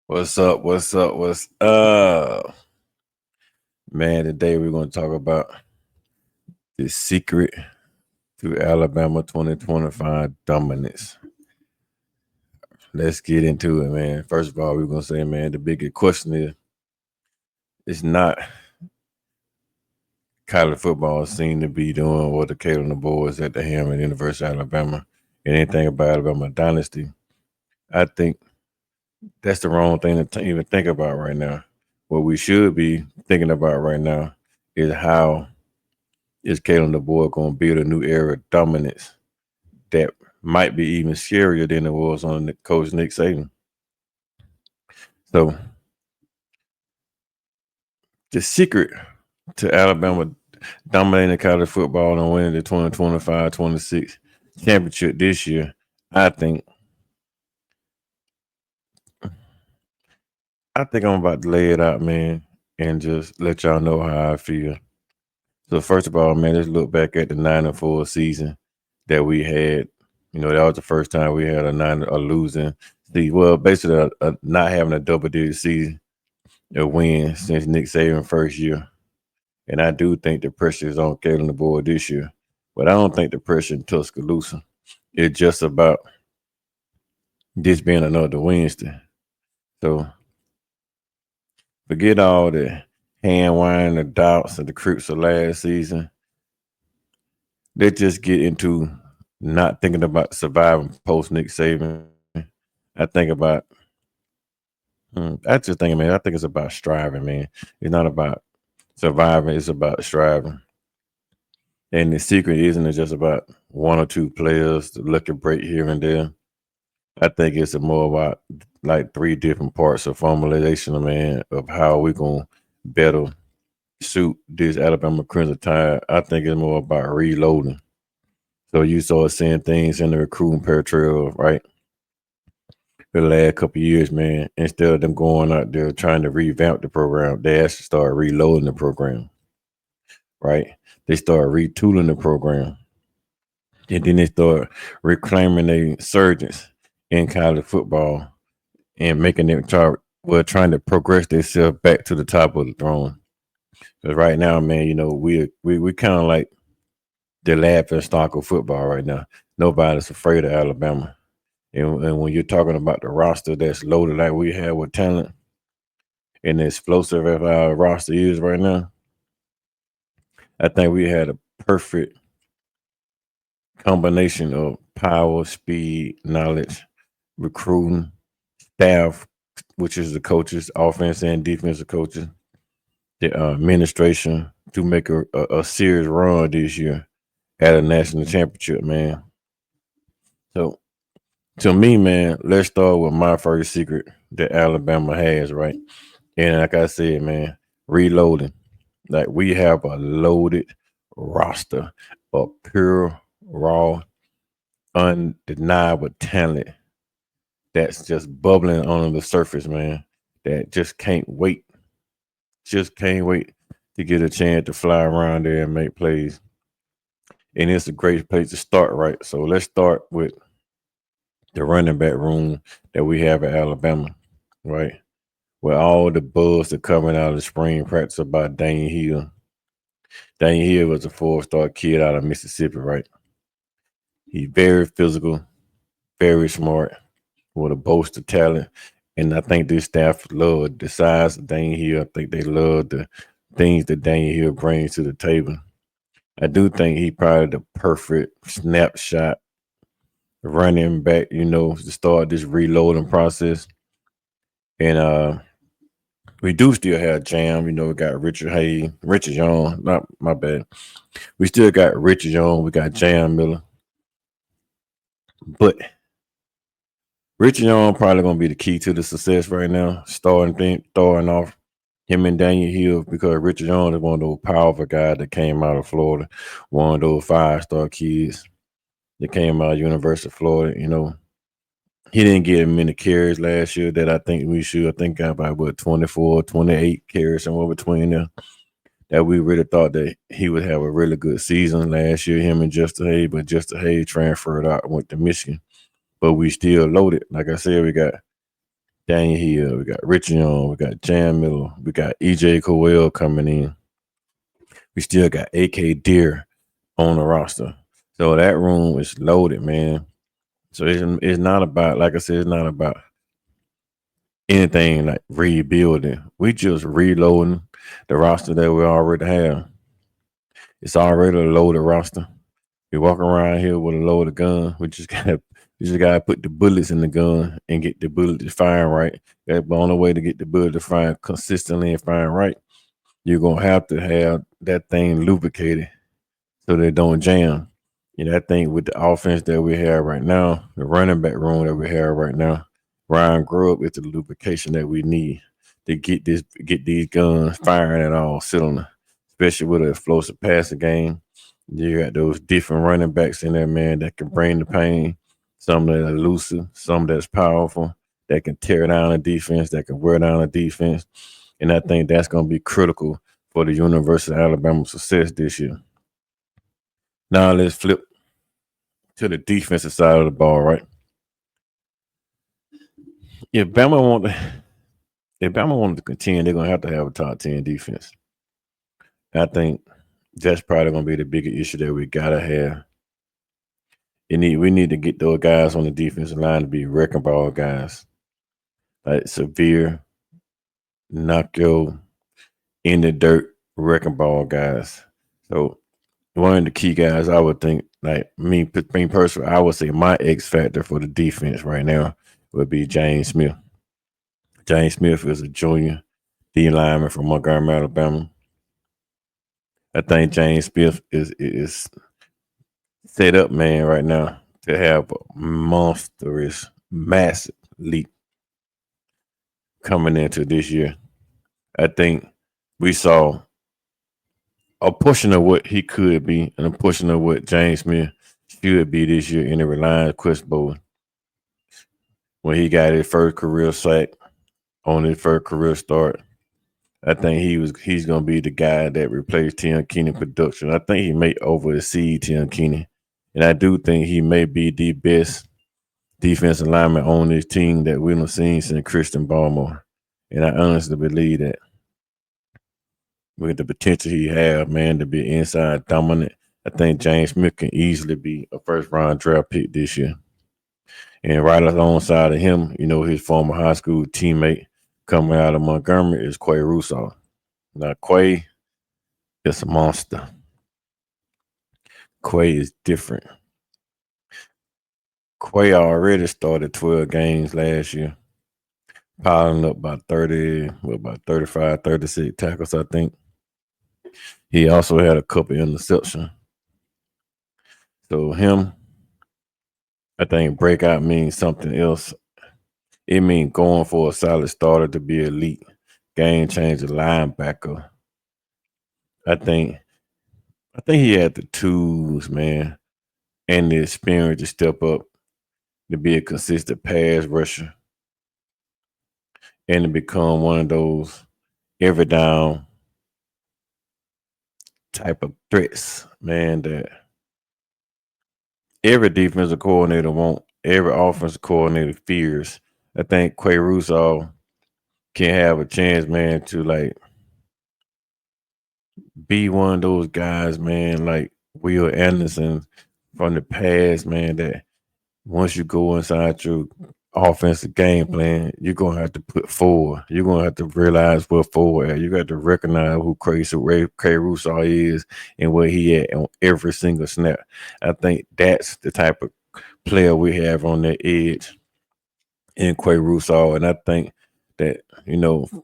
What's up? What's up? What's up? Man, today we're going to talk about the secret to Alabama 2025 dominance. Let's get into it, man. First of all, we're going to say, man, the biggest question is it's not college football seem to be doing what the Caleb and the boys at the helm at University of Alabama and anything about Alabama dynasty. I think that's the wrong thing to even think about right now. What we should be thinking about right now is how is Kalen the boy going to build a new era of dominance that might be even scarier than it was on the coach Nick Saban. So the secret to Alabama dominating college football and winning the 2025-26 championship this year, I think I'm about to lay it out, man, and just let y'all know how I feel. So first of all, man, let's look back at the 9-4 season that we had. You know, that was the first time we had a losing season. Well, basically, not having a double-digit season, a win since Nick Saban first year. And I do think the pressure is on Kalen the board this year, but I don't think the pressure in Tuscaloosa. It's just about this being another Wednesday. So forget all the hand wine, the doubts, and the creeps of last season. Let's just get into not thinking about surviving post Nick Saban. I think about, I just think, man, I think it's about striving, man. It's not about surviving, it's about striving. And the secret isn't just about one or two players, the lucky break here and there. I think it's more about like three different parts of formulation, man, of how we're going to better suit this Alabama Crimson Tide. I think it's more about reloading. So you start seeing things in the recruiting trail, right? For the last couple of years, man, instead of them going out there trying to revamp the program, they actually start reloading the program, right? They start retooling the program. And then they start reclaiming their surgeons in college football and making them trying to progress themselves back to the top of the throne. Because right now, man, you know, we kind of like the laughing stock of football right now. Nobody's afraid of Alabama. And when you're talking about the roster that's loaded like we have with talent and explosive as our roster is right now, I think we had a perfect combination of power, speed, knowledge, recruiting, staff, which is the coaches, offense and defensive coaches, the administration to make a serious run this year at a national championship, man. So to me, man, let's start with my first secret that Alabama has, right? And like I said, man, reloading. Like we have a loaded roster of pure, raw, undeniable talent that's just bubbling on the surface, man. That just can't wait to get a chance to fly around there and make plays. And it's a great place to start, right? So let's start with the running back room that we have at Alabama, right? Where all the buzz that coming out of the spring practice about Daniel Hill. Daniel Hill was a 4-star kid out of Mississippi, right? He's very physical, very smart, with a boast of talent. And I think this staff love the size of Daniel Hill. I think they love the things that Daniel Hill brings to the table. I do think he probably the perfect snapshot running back, you know, to start this reloading process. And we do still have Jam, you know, we got Richard Young, not my bad. We still got Richard Young, we got Jam Miller. But Richard Young probably gonna be the key to the success right now, starting off him and Daniel Hill, because Richard Young is one of those powerful guys that came out of Florida, one of those 5-star kids that came out of University of Florida. You know, he didn't get many carries last year that I think we should. I think got about 24, 28 carries, somewhere between there. That we really thought that he would have a really good season last year, him and Justin Hayes, but Justin Hayes transferred out and went to Michigan. But we still loaded. Like I said, we got Daniel Hill, we got Richie Young, we got Jam Miller, we got EJ Cowell coming in. We still got AK Deer on the roster. So that room is loaded, man. So it's not about, like I said, it's not about anything like rebuilding. We just reloading the roster that we already have. It's already a loaded roster. We walk around here with a loaded gun. We just gotta put the bullets in the gun and get the bullet to fire right. That's the only way to get the bullet to fire consistently and fire right. You're gonna have to have that thing lubricated so they don't jam. I think with the offense that we have right now, the running back room that we have right now, Ryan Grubb is the lubrication that we need to get these guns firing at all cylinders, especially with an explosive passing game. You got those different running backs in there, man, that can bring the pain. Some that are elusive, some that's powerful, that can tear down a defense, that can wear down a defense. And I think that's going to be critical for the University of Alabama's success this year. Now let's flip to the defensive side of the ball, right? If Bama wanted to contend, they're gonna have to have a top 10 defense. I think that's probably gonna be the bigger issue that we gotta have. We need to get those guys on the defensive line to be wrecking ball guys, like severe, knock your in the dirt wrecking ball guys. So one of the key guys, I would think, like me personally, I would say my X factor for the defense right now would be James Smith. James Smith is a junior D lineman from Montgomery, Alabama. I think James Smith is set up, man, right now to have a monstrous, massive leap coming into this year. I think we saw a portion of what he could be and a portion of what James Smith should be this year in the Reliance Quest Bowl when he got his first career sack on his first career start. I think he's gonna be the guy that replaced Tim Keenan production. I think he may oversee Tim Keenan. And I do think he may be the best defensive lineman on this team that we've seen since Christian Barmore. And I honestly believe that with the potential he have, man, to be inside dominant, I think James Smith can easily be a first round draft pick this year. And right alongside of him, his former high school teammate coming out of Montgomery is Quay Russo. Now, Quay is a monster. Quay is different. Quay already started 12 games last year, piling up about 35, 36 tackles, I think. He also had a couple interceptions. So him, I think breakout means something else. It means going for a solid starter to be elite, game changer linebacker. I think he had the tools, man, and the experience to step up to be a consistent pass rusher and to become one of those every down type of threats, man, that every defensive coordinator wants, every offensive coordinator fears. I think Quay Russo can have a chance, man, to like be one of those guys, man, like Will Anderson from the past, man, that once you go inside your offensive game plan, you're gonna have to put forward. You're gonna have to realize what forward at. You got to recognize who Quay Russo is and where he at on every single snap. I think that's the type of player we have on that edge in Quay Russo. And I think that,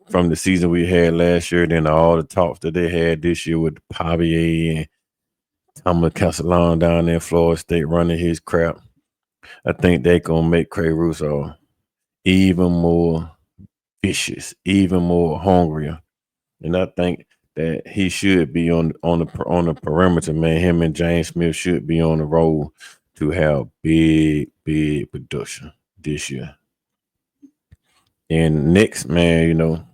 from the season we had last year, then all the talks that they had this year with Pavia and Thomas Castellano down there in Florida State running his crap, I think they're gonna make Quay Russo even more vicious, even more hungrier. And I think that he should be on the perimeter, man. Him and James Smith should be on the road to have big production this year. And next, man,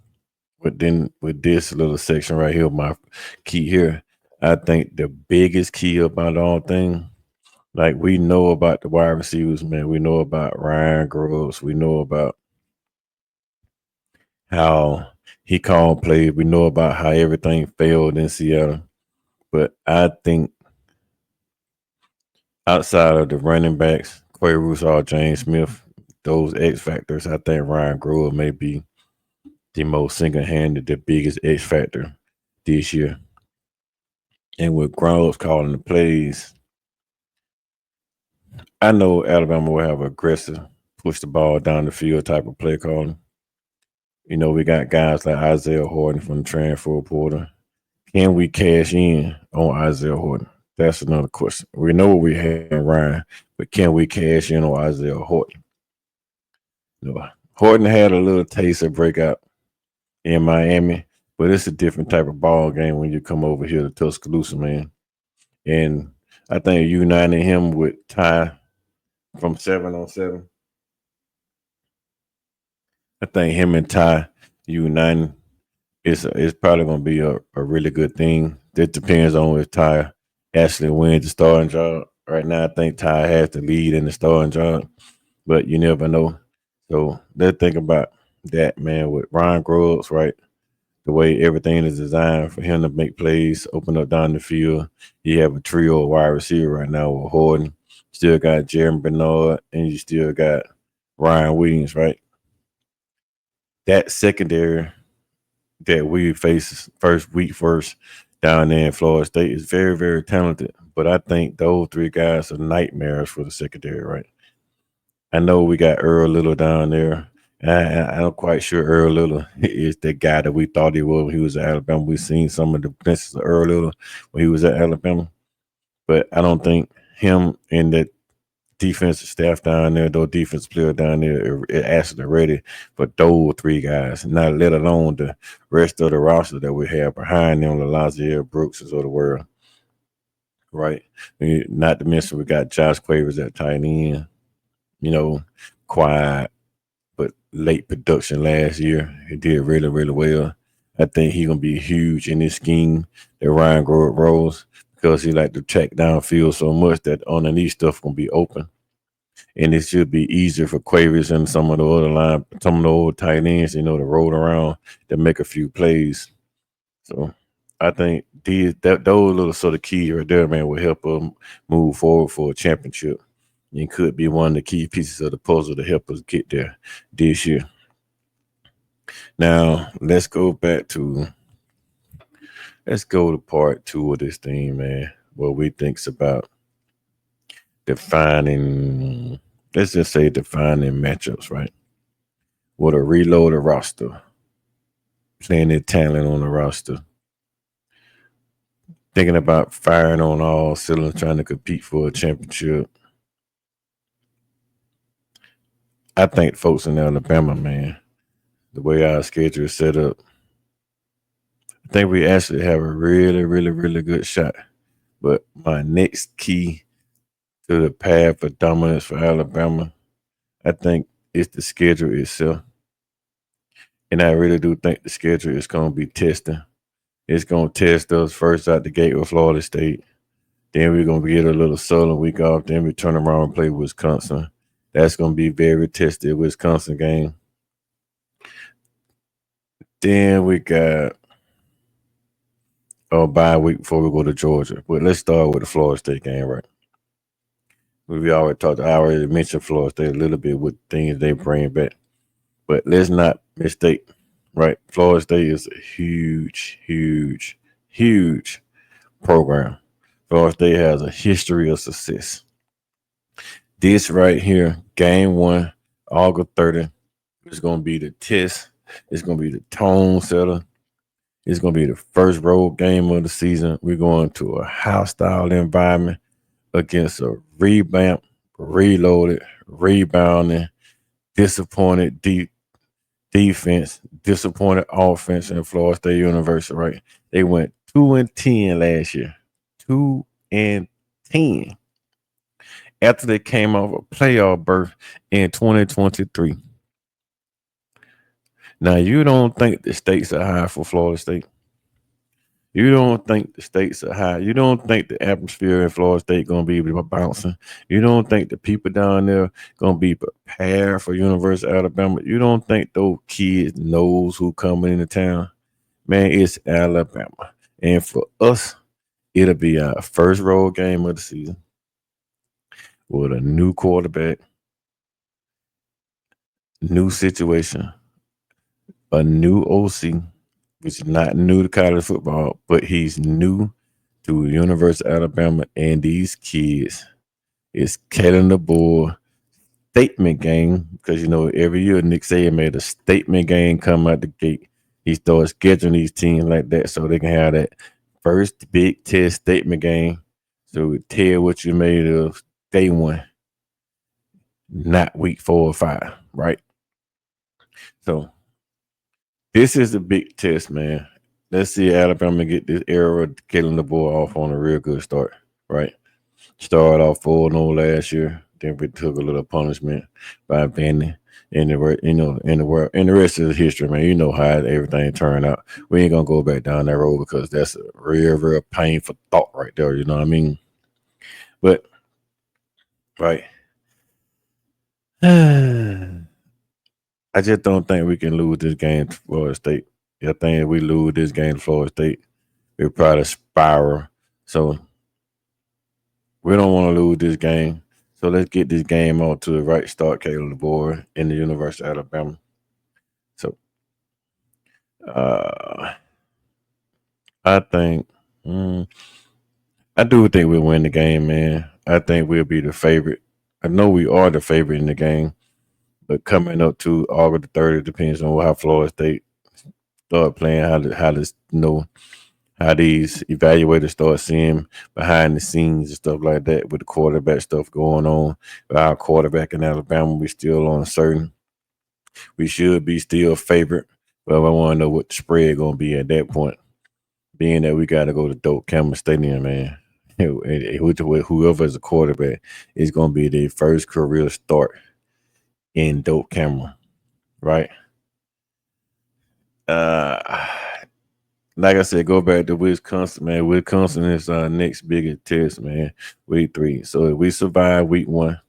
with this little section right here, my key here, I think the biggest key about all thing, like we know about the wide receivers, man. We know about Ryan Groves. We know about how he called plays. We know about how everything failed in Seattle. But I think outside of the running backs, Quay Russaw, James Smith, those X factors, I think Ryan Grover may be the most single-handed, the biggest X factor this year. And with Groves calling the plays, I know Alabama will have aggressive, push the ball down the field type of play calling. You know, we got guys like Isaiah Horton from the transfer portal. Can we cash in on Isaiah Horton? That's another question. We know what we have in Ryan, but can we cash in on Isaiah Horton? You know, Horton had a little taste of breakout in Miami, but it's a different type of ball game when you come over here to Tuscaloosa, man. And I think uniting him with Ty from 7-on-7, I think him and Ty uniting is probably going to be a really good thing. It depends on if Ty actually wins the starting job. Right now, I think Ty has the lead in the starting job, but you never know. So let's think about that, man, with Ryan Groves, right? The way everything is designed for him to make plays, open up down the field. You have a trio of wide receiver right now with Horton. Still got Jeremy Bernard, and you still got Ryan Williams, right? That secondary that we face first down there in Florida State is very, very talented. But I think those three guys are nightmares for the secondary, right? I know we got Earl Little down there. I'm quite sure Earl Little is the guy that we thought he was when he was at Alabama. We've seen some of the glimpses of Earl Little when he was at Alabama. But I don't think him and that defensive staff down there, those defense players down there, are actually ready for those three guys, not let alone the rest of the roster that we have behind them, the Lazier Brookses of the world, right? Not to mention we got Josh Quavers at tight end, you know, quiet, but late production last year. He did really, really well. I think he's gonna be huge in this scheme that Ryan Grover rolls because he like to track downfield so much that underneath stuff gonna be open. And it should be easier for Quavers and some of the other some of the old tight ends, to roll around to make a few plays. So I think those little sort of keys right there, man, will help them move forward for a championship. And could be one of the key pieces of the puzzle to help us get there this year. Now let's go to part two of this thing, man. What we think's about defining, let's just say defining matchups, right? With a reloaded roster, playing their talent on the roster, thinking about firing on all cylinders, trying to compete for a championship. I think folks in Alabama, man, the way our schedule is set up, I think we actually have a really, really, really good shot. But my next key to the path of dominance for Alabama, I think, is the schedule itself. And I really do think the schedule is going to be testing. It's going to test us first out the gate with Florida State. Then we're going to get a little Southern week off. Then we turn around and play Wisconsin. That's going to be very tested, Wisconsin game. Then we got a bye week before we go to Georgia. But let's start with the Florida State game, right? I already mentioned Florida State a little bit with things they bring back. But let's not mistake, right? Florida State is a huge, huge, huge program. Florida State has a history of success. This right here, game 1, August 30th, is going to be the test. It's going to be the tone setter. It's going to be the first road game of the season. We're going to a hostile environment against a revamped, reloaded, rebounding, disappointed defense, disappointed offense in Florida State University, right? They went 2-10 last year. 2-10. After they came off a playoff berth in 2023. Now, you don't think the stakes are high for Florida State. You don't think the stakes are high. You don't think the atmosphere in Florida State gonna be bouncing. You don't think the people down there gonna be prepared for University of Alabama. You don't think those kids knows who coming into town. Man, it's Alabama. And for us, it'll be our first road game of the season with a new quarterback, new situation, a new OC, which is not new to college football, but he's new to University of Alabama. And these kids is Kellen DeBoer statement game because every year Nick Saban made a statement game come out the gate. He started scheduling these teams like that so they can have that first big test statement game. So tell what you made of day one, not week 4 or 5, right? So this is a big test, man. Let's see Alabama get this era of killing the boy off on a real good start, right? Started off 4-0 last year. Then we took a little punishment by Vandy. In the rest of the history, man, you know how everything turned out. We ain't gonna go back down that road because that's a real painful thought right there. You know what I mean? But right, I just don't think we can lose this game to Florida State. I think if we lose this game to Florida State, we'll probably spiral. So we don't want to lose this game. So let's get this game on to the right start, Caleb DeBoer in the University of Alabama. So I think I do think we'll win the game, man. I think we'll be the favorite. I know we are the favorite in the game, but coming up to August the 30th depends on how Florida State start playing, how these evaluators start seeing behind the scenes and stuff like that with the quarterback stuff going on. Our quarterback in Alabama, we still uncertain. We should be still favorite, but I want to know what the spread going to be at that point. Being that we got to go to Doak Cameron Stadium, man. Whoever is a quarterback is going to be their first career start in Doak Cameron, right? Like I said, go back to Wisconsin, man. Wisconsin is our next biggest test, man. Week 3. So if we survive week 1,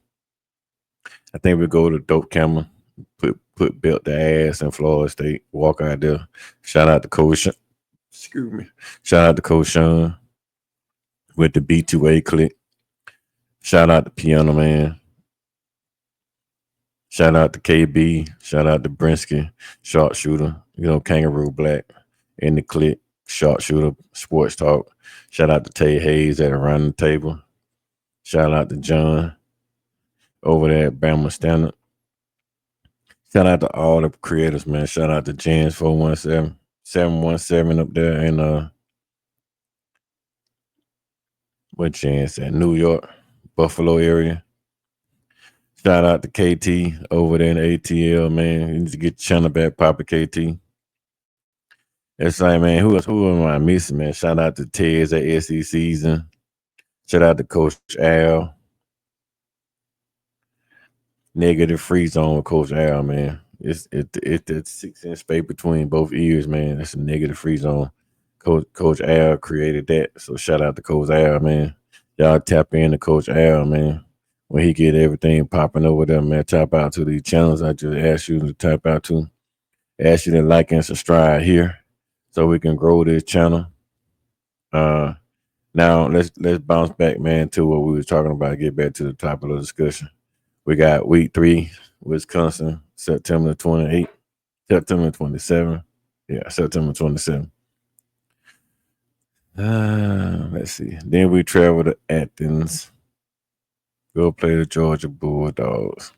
I think we go to Doak Cameron, put belt the ass in Florida State, walk out there. Shout out to Coach. Excuse me. Shout out to Coach Sean with the B2A click. Shout out to Piano Man. Shout out to KB. Shout out to Brinsky, sharpshooter. Kangaroo Black in the click, sharpshooter, sports talk. Shout out to Tay Hayes at Around the Table. Shout out to John over there at Bama Standard. Shout out to all the creators, man. Shout out to Jans 417, 717 up there in what Jans at New York, Buffalo area. Shout out to KT over there in ATL, man. You need to get your channel back, Papa KT. That's like, man, who am I missing, man? Shout out to Tez at SE Season. Shout out to Coach Al. Negative free zone with Coach Al, man. It's that 6-inch space between both ears, man. That's a negative free zone. Coach Al created that. So shout out to Coach Al, man. Y'all tap in to Coach Al, man. When he get everything popping over there, man, tap out to these channels I just asked you to tap out to. Ask you to like and subscribe here so we can grow this channel. Now let's bounce back, man, to what we were talking about. Get back to the top of the discussion. We got week 3, Wisconsin, September 28th, September 27th. Yeah, September 27th. Let's see. Then we travel to Athens. Go play the Georgia Bulldogs.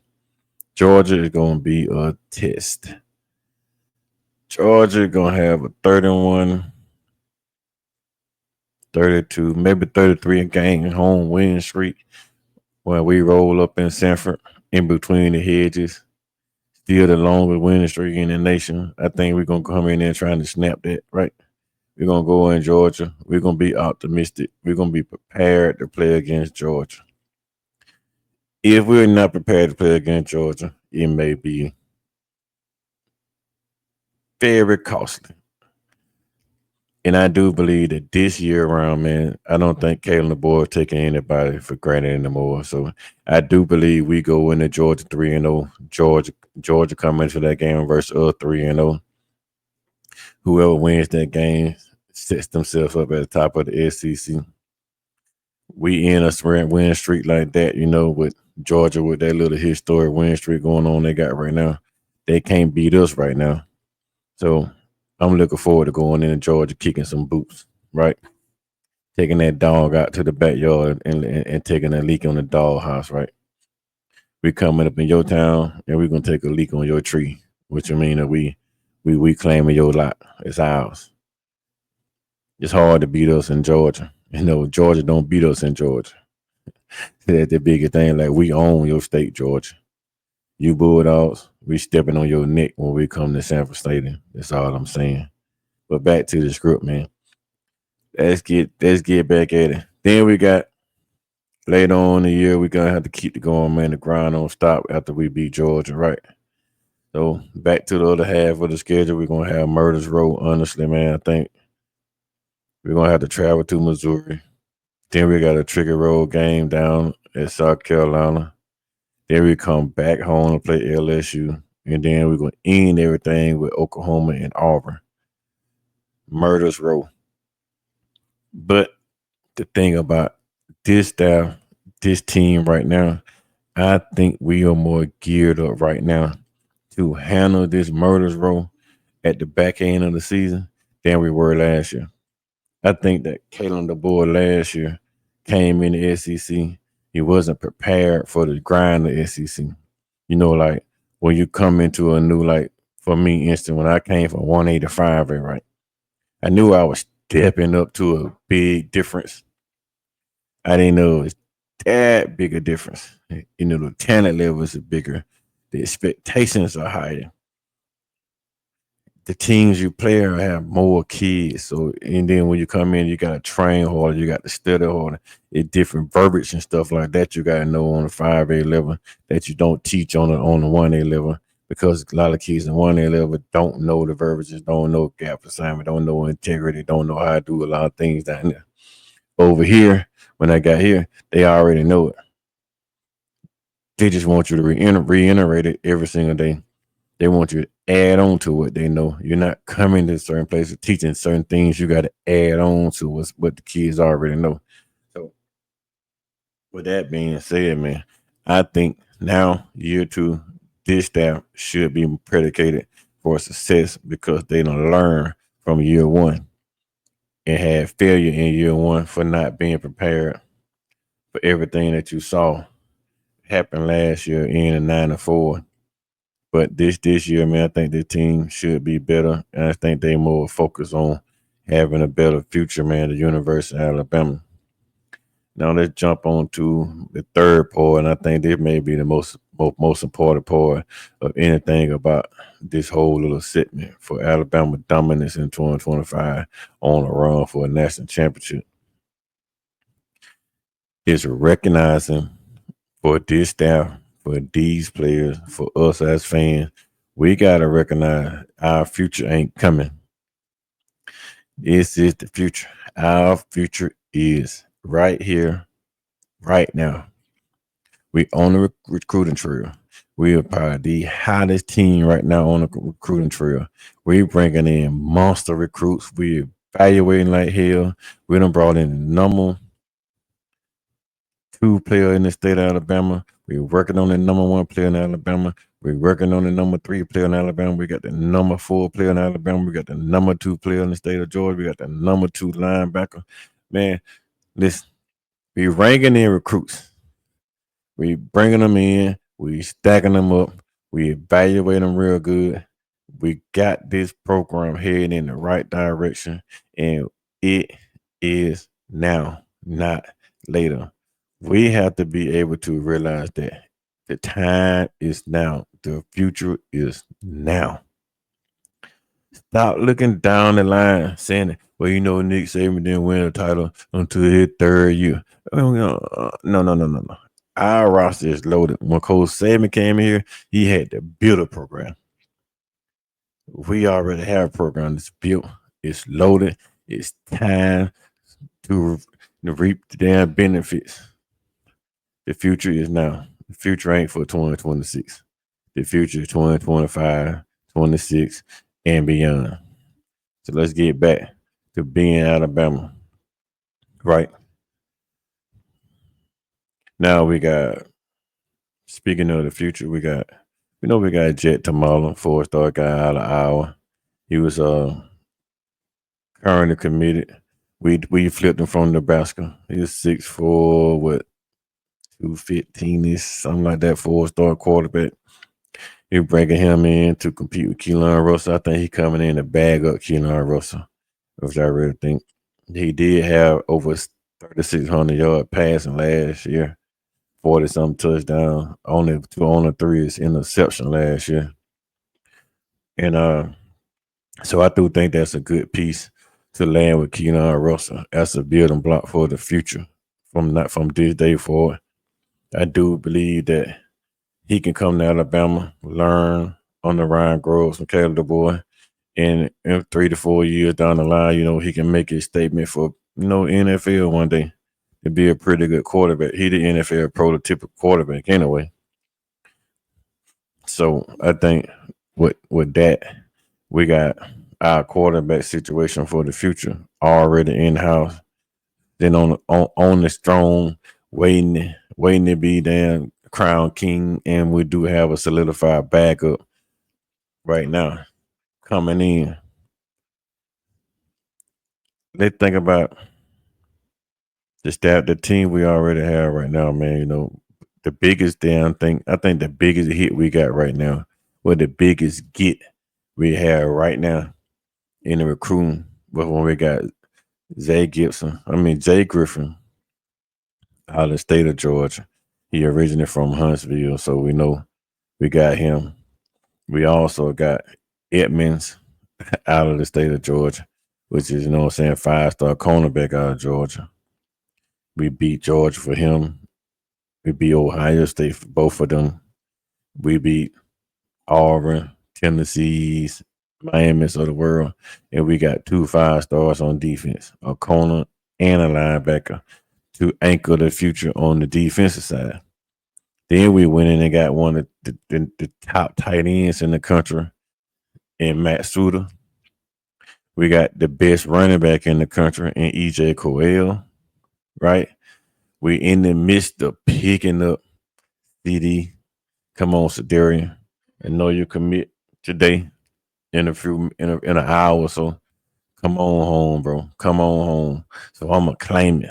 Georgia is going to be a test. Georgia going to have a 31, 32, maybe 33 game home win streak when we roll up in Sanford in between the hedges. Still the longest winning streak in the nation. I think we're going to come in there trying to snap that, right? We're going to go in Georgia. We're going to be optimistic. We're going to be prepared to play against Georgia. If we're not prepared to play against Georgia, it may be very costly. And I do believe that this year around, man, I don't think Kalen DeBoer taking anybody for granted anymore. So I do believe we go into Georgia 3-0. Georgia come into that game versus 3-0. Whoever wins that game sets themselves up at the top of the SEC. We in a win streak like that, with Georgia with that little historic win streak going on they got right now. They can't beat us right now. So I'm looking forward to going into Georgia kicking some boots, right? Taking that dog out to the backyard and taking a leak on the dog house, right? We coming up in your town and we're gonna take a leak on your tree, which I mean that we claiming your lot. It's ours. It's hard to beat us in Georgia. Georgia don't beat us in Georgia. That's the biggest thing. Like we own your state, Georgia. You Bulldogs, we stepping on your neck when we come to Sanford Stadium. That's all I'm saying. But back to the script, man. Let's get back at it. Then we got later on in the year, we're gonna have to keep the going, man. The grind don't stop after we beat Georgia, right? So back to the other half of the schedule, we're gonna have Murders Row. Honestly, man, I think we're gonna have to travel to Missouri. Then we got a Trigger Road game down at South Carolina. Then we come back home to play LSU. And then we're gonna end everything with Oklahoma and Auburn. Murders Row. But the thing about this staff, this team right now, I think we are more geared up right now to handle this Murders Row at the back end of the season than we were last year. I think that Kalen DeBoer last year came in the SEC. He wasn't prepared for the grind of the SEC. Like when you come into a new, like for me, instant, when I came from 185, right? I knew I was stepping up to a big difference. I didn't know it was that big a difference. The talent level is bigger. The expectations are higher. The teams you play have more kids. So, and then when you come in, you got to train harder. You got to study harder. It's different verbiage and stuff like that. You got to know on the 5A level that you don't teach on the 1A level, because a lot of kids in 1A level don't know the verbiages, don't know gap assignment, don't know integrity, don't know how to do a lot of things down there. Over here, when I got here, they already know it. They just want you to reiterate it every single day. They want you to add on to what they know. You're not coming to certain places teaching certain things. You got to add on to what the kids already know. So, with that being said, man, I think now year 2, this staff should be predicated for success, because they don't learn from year 1 and had failure in year 1 for not being prepared for everything that you saw happen last year in 9-4. But this year, man, I think the team should be better, and I think they more focused on having a better future, man. The University of Alabama. Now let's jump on to the third part, and I think this may be the most important part of anything about this whole little segment for Alabama dominance in 2025 on a run for a national championship. Is recognizing for this staff, for these players, for us as fans, we gotta recognize our future ain't coming. This is the future. Our future is right here, right now. We on the recruiting trail. We are probably the hottest team right now on the recruiting trail. We're bringing in monster recruits. We're evaluating like hell. We done brought in the number 2 player in the state of Alabama. We're working on the number 1 player in Alabama. We're working on the number 3 player in Alabama. We got the number 4 player in Alabama. We got the number 2 player in the state of Georgia. We got the number 2 linebacker. Man, listen, we ranking in recruits. We bringing them in. We stacking them up. We evaluate them real good. We got this program heading in the right direction, and it is now, not later. We have to be able to realize that the time is now. The future is now. Stop looking down the line saying, well, Nick Saban didn't win a title until his 3rd year. No. Our roster is loaded. When Coach Saban came here, he had to build a program. We already have a program that's built. It's loaded. It's time to reap the damn benefits. The future is now. The future ain't for 2026. The future is 2025, 26, and beyond. So let's get back to being Alabama. Right. Now we got, speaking of the future, we got Jet Tamala, 4-star guy out of Iowa. He was currently committed. We flipped him from Nebraska. He was 6'4", what, 215 ish, something like that, 4-star quarterback. You're bringing him in to compete with Keelan Russell. I think he coming in to bag up Keelan Russell, which I really think. He did have over 3,600 yard passing last year, 40 something touchdown. Only 3 is interception last year, and so I do think that's a good piece to land with Keelan Russell. That's a building block for the future from this day forward. I do believe that he can come to Alabama, learn on the Ryan Groves and Caleb DeBoer, and in 3 to 4 years down the line, he can make his statement for NFL one day to be a pretty good quarterback. He the NFL prototypical quarterback anyway. So I think with that, we got our quarterback situation for the future already in house. Then on the throne, waiting to be damn crown king, and we do have a solidified backup right now coming in. Let's think about the team we already have right now, man. The biggest I think the biggest hit we got right now, or the biggest get we have right now in the recruiting, but when we got Jay Griffin out of the state of Georgia. He originated from Huntsville, so we know we got him. We also got Edmonds out of the state of Georgia, which is, 5-star cornerback out of Georgia. We beat Georgia for him. We beat Ohio State for both of them. We beat Auburn, Tennessee's, Miami's of the world. And we got 2 5-stars on defense, a corner and a linebacker to anchor the future on the defensive side. Then we went in and got one of the top tight ends in the country in Matt Suter. We got the best running back in the country in EJ Coel, right? We in the midst of picking up CD. Come on, Sedarian. I know you commit today in an hour or so. Come on home, bro. Come on home. So I'm gonna claim it.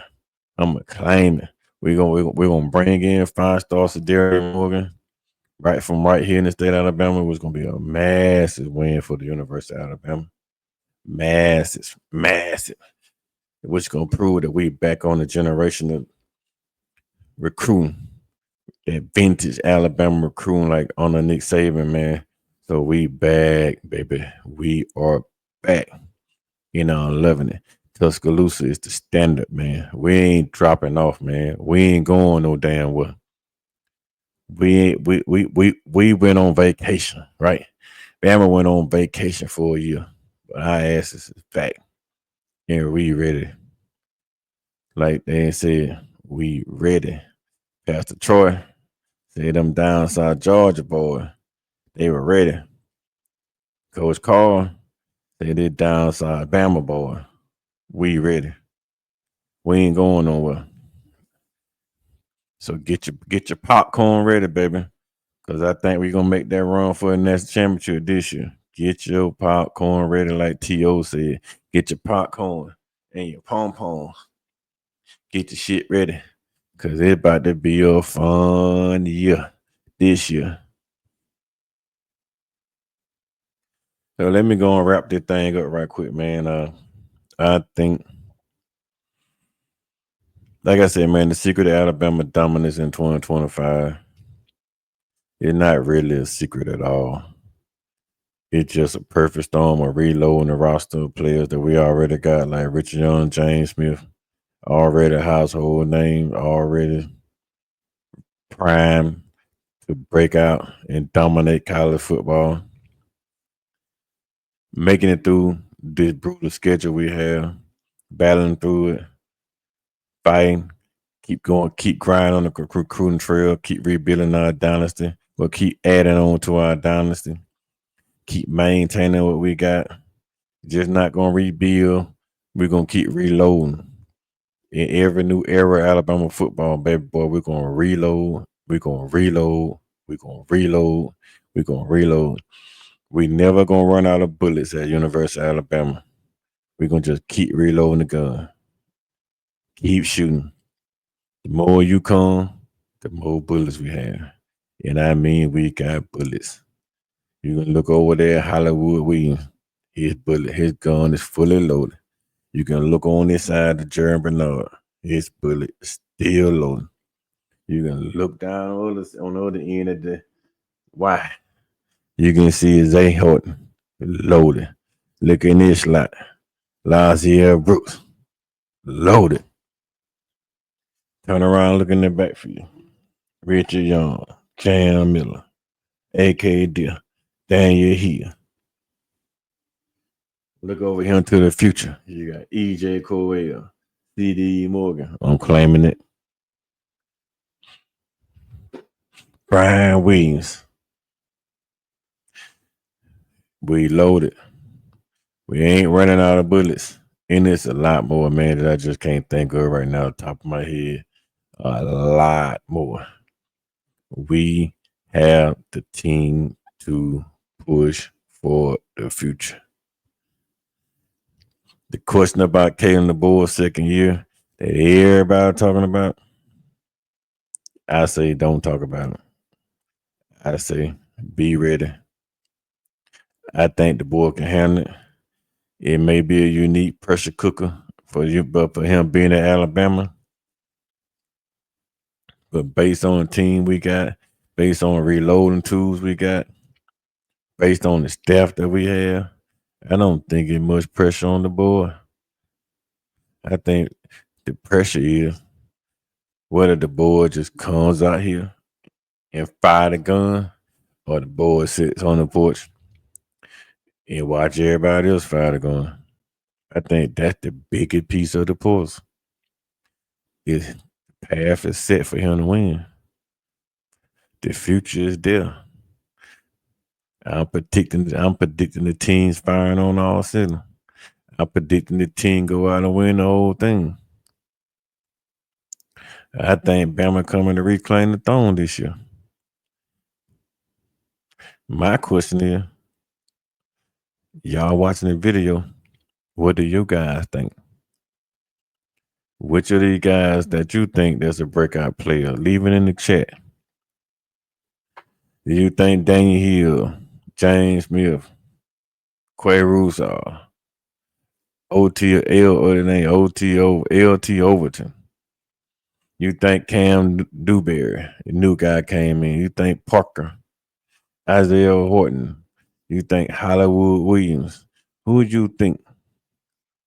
We're gonna bring in 5-star Sedarian Morgan right here in the state of Alabama. It was gonna be a massive win for the University of Alabama. Massive. Which gonna prove that we back on the generation of recruiting. That vintage Alabama recruiting like on the Nick Saban, man. So we back, baby. We are back. I'm loving it. Tuscaloosa is the standard, man. We ain't dropping off, man. We ain't going no damn well. We went on vacation, right? Bama went on vacation for a year, but our asses is back, and we ready. Like they said, we ready. Pastor Troy said them downside Georgia boy, they were ready. Coach Carl said they downside Bama boy, we ready. We ain't going nowhere. So get your popcorn ready, baby. Because I think we're going to make that run for the next championship this year. Get your popcorn ready, like T.O. said. Get your popcorn and your pom-poms. Get your shit ready. Because it's about to be a fun year this year. So let me go and wrap this thing up right quick, man. I think, like I said, man, the secret of Alabama dominance in 2025 is not really a secret at all. It's just a perfect storm of reloading the roster of players that we already got, like Richard Young, James Smith, already household name, already prime to break out and dominate college football. Making it through this brutal schedule we have battling through it, fighting, keep going, keep grinding on the recruiting trail, keep rebuilding our dynasty, but keep adding on to our dynasty, keep maintaining what we got. Just not gonna rebuild. We're gonna keep reloading. In every new era of Alabama football, baby boy, we're gonna reload. We're gonna reload. We're gonna reload. We're gonna reload. We never gonna run out of bullets at University of Alabama. We're gonna just keep reloading the gun. Keep shooting. The more you come, the more bullets we have. And I mean we got bullets. You can look over there at Hollywood Williams. His gun is fully loaded. You can look on this side of Jeremy Bernard. His bullet is still loaded. You can look down on the other end of the Y. You can see Zay Horton loaded. Look in this slot. Lazier Brooks loaded. Turn around, look in the back for you. Richard Young, Cam Miller, A.K. Deer, Daniel Hill. Look over here into the future. You got E.J. Cowell, C.D. Morgan. I'm claiming it. Brian Williams. We loaded. We ain't running out of bullets. And it's a lot more, man, that I just can't think of right now, top of my head. A lot more. We have the team to push for the future. The question about Kalen DeBoer's second year that everybody talking about, I say don't talk about it. I say be ready. I think DeBoer can handle it. It may be a unique pressure cooker for you, but for him being at Alabama, but based on the team we got, based on the reloading tools we got, based on the staff that we have, I don't think it's much pressure on the boy. I think the pressure is whether the boy just comes out here and fire the gun, or the boy sits on the porch and watch everybody else fire the gun. I think that's the biggest piece of the puzzle. The path is set for him to win. The future is there. I'm predicting the teams firing on all cylinders. I'm predicting the team go out and win the whole thing. I think Bama coming to reclaim the throne this year. My question is, y'all watching the video, what do you guys think? Which of these guys that you think that's a breakout player? Leave it in the chat. Do you think Daniel Hill, James Smith, Quay Rusar, LT Overton? You think Cam Dewberry, the new guy came in? You think Parker, Isaiah Horton? You think Hollywood Williams? Who would you think?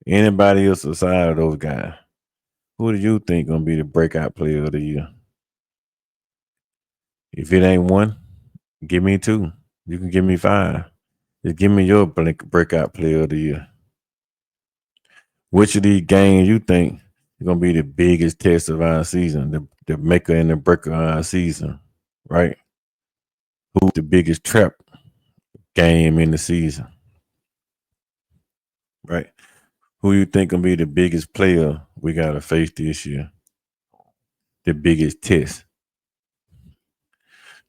Anybody else aside of those guys? Who do you think gonna be the breakout player of the year? If it ain't one, give me two. You can give me five. Just give me your breakout player of the year. Which of these games you think is gonna be the biggest test of our season, the maker and the breaker of our season, right? Who's the biggest trap game in the season, right? Who you think gonna be the biggest player we gotta face this year? The biggest test,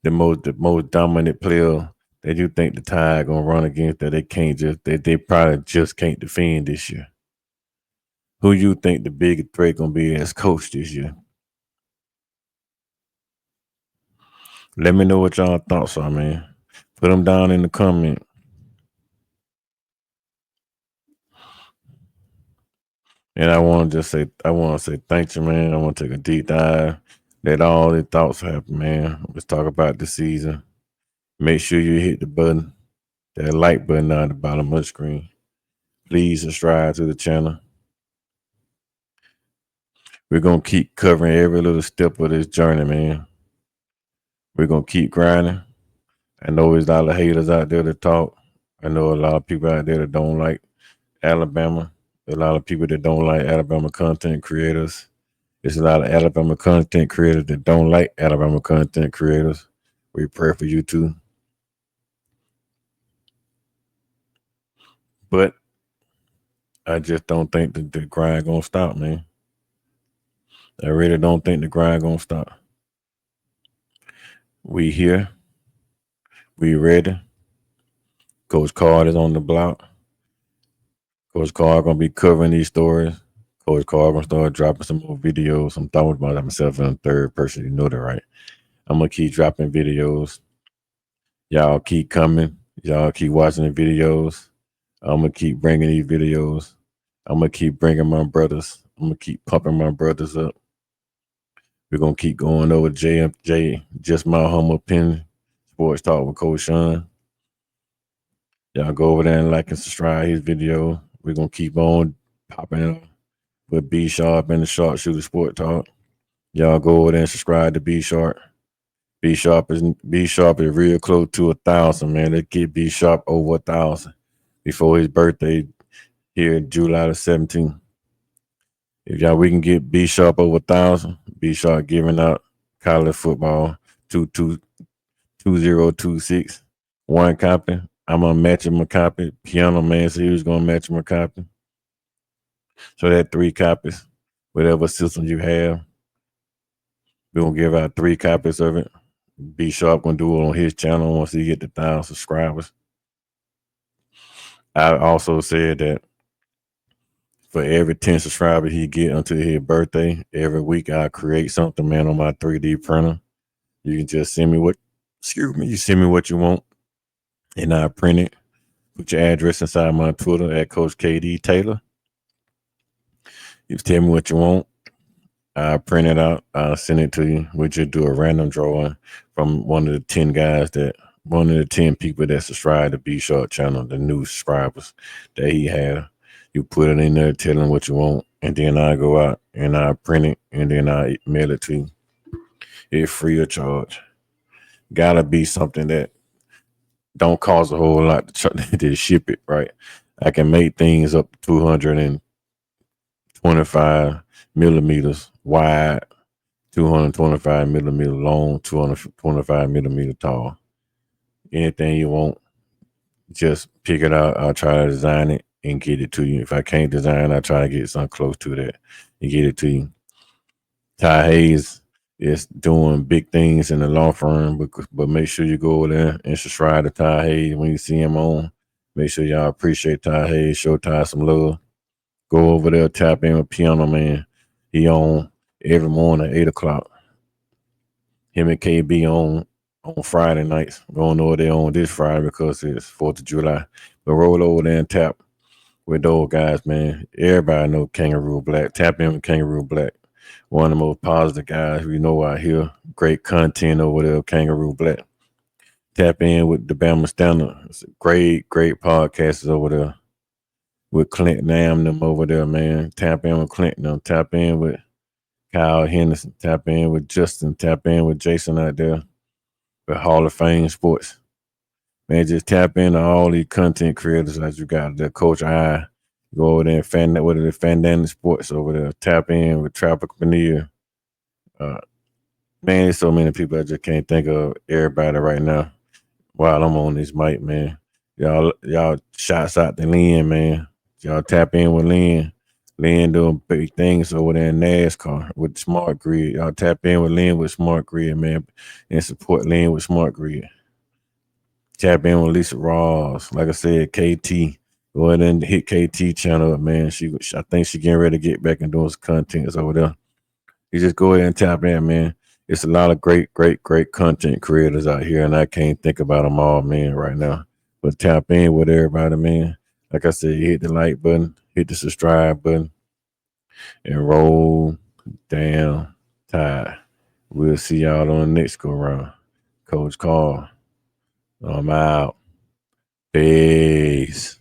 the most dominant player that you think the Tide gonna run against that they probably just can't defend this year. Who you think the biggest threat gonna be as coach this year? Let me know what y'all thoughts are, man. Put them down in the comment. And I want to say thank you, man. I want to take a deep dive. Let all the thoughts happen, man. Let's talk about the season. Make sure you hit the button, that like button down at the bottom of the screen. Please subscribe to the channel. We're going to keep covering every little step of this journey, man. We're going to keep grinding. I know there's a lot of haters out there to talk. I know a lot of people out there that don't like Alabama. a lot of people that don't like Alabama content creators. There's a lot of Alabama content creators that don't like Alabama content creators. We pray for you too. But I just don't think that the grind gonna stop, man. I really don't think the grind gonna stop. We here. We ready. Coach Card is on the block. Coach Card gonna be covering these stories. Coach Card gonna start dropping some more videos. I'm talking about myself in the third person. You know that, right? I'm gonna keep dropping videos. Y'all keep coming. Y'all keep watching the videos. I'm gonna keep bringing these videos. I'm gonna keep bringing my brothers. I'm gonna keep pumping my brothers up. We're gonna keep going over JMJ, just my humble opinion. Sports Talk with Coach Sean. Y'all go over there and like and subscribe his video. We're gonna keep on popping it up with B Sharp and the Sharpshooter Sport Talk. Y'all go over there and subscribe to B Sharp. B Sharp is real close to 1,000, man. Let's get B Sharp over 1,000 before his birthday here July the 17th. If we can get B Sharp over 1,000, B Sharp giving out college football 2026. One copy. I'm gonna match him a copy. Piano Man said he was gonna match him a copy. So that 3 copies, whatever system you have, we're gonna give out 3 copies of it. B Sharp gonna do it on his channel once he get to 1,000 subscribers. I also said that for every 10 subscribers he get until his birthday, every week I create something, man, on my 3D printer. You can just send me what you want, and I print it. Put your address inside my Twitter at Coach KD Taylor. You tell me what you want. I print it out. I'll send it to you. We just do a random drawing from one of the 10 people that subscribe to B Sharp channel, the new subscribers that he had. You put it in there, tell him what you want, and then I go out and I print it, and then I mail it to you. It's free of charge. Gotta be something that don't cost a whole lot to ship it, right? I can make things up to 225 millimeters wide, 225 millimeter long, 225 millimeter tall. Anything you want, just pick it out. I'll try to design it and get it to you. If I can't design, I'll try to get something close to that and get it to you. Ty Hayes is doing big things in the law firm, but make sure you go over there and subscribe to Ty Hayes when you see him on. Make sure y'all appreciate Ty Hayes, show Ty some love. Go over there, tap in with Piano Man. He on every morning at 8 o'clock. Him and KB on Friday nights. Going over there on this Friday because it's 4th of July. But roll over there and tap with those guys, man. Everybody know Kangaroo Black. Tap in with Kangaroo Black. One of the most positive guys we know out here. Great content over there, Kangaroo Black. Tap in with the Bama Standard. It's a great podcasters over there. With Clint Nam them over there, man. Tap in with Clint them. Tap in with Kyle Henderson. Tap in with Justin. Tap in with Jason out there. With Hall of Fame Sports. Man, just tap into all these content creators that you got there. Coach I. Go over there and Fandango Sports over there. Tap in with Trapper Paneer. Man, there's so many people I just can't think of everybody right now while I'm on this mic, man. Y'all shouts out to Lynn, man. Y'all tap in with Lynn. Lynn doing big things over there in NASCAR with Smart Grid. Y'all tap in with Lynn with Smart Grid, man, and support Lynn with Smart Grid. Tap in with Lisa Ross. Like I said, KT. Go ahead and hit KT channel up, man. I think she getting ready to get back and doing some content over there. You just go ahead and tap in, man. It's a lot of great content creators out here, and I can't think about them all, man, right now. But tap in with everybody, man. Like I said, hit the like button, hit the subscribe button, and roll down tide. We'll see y'all on the next go round. Coach Carl, I'm out. Peace.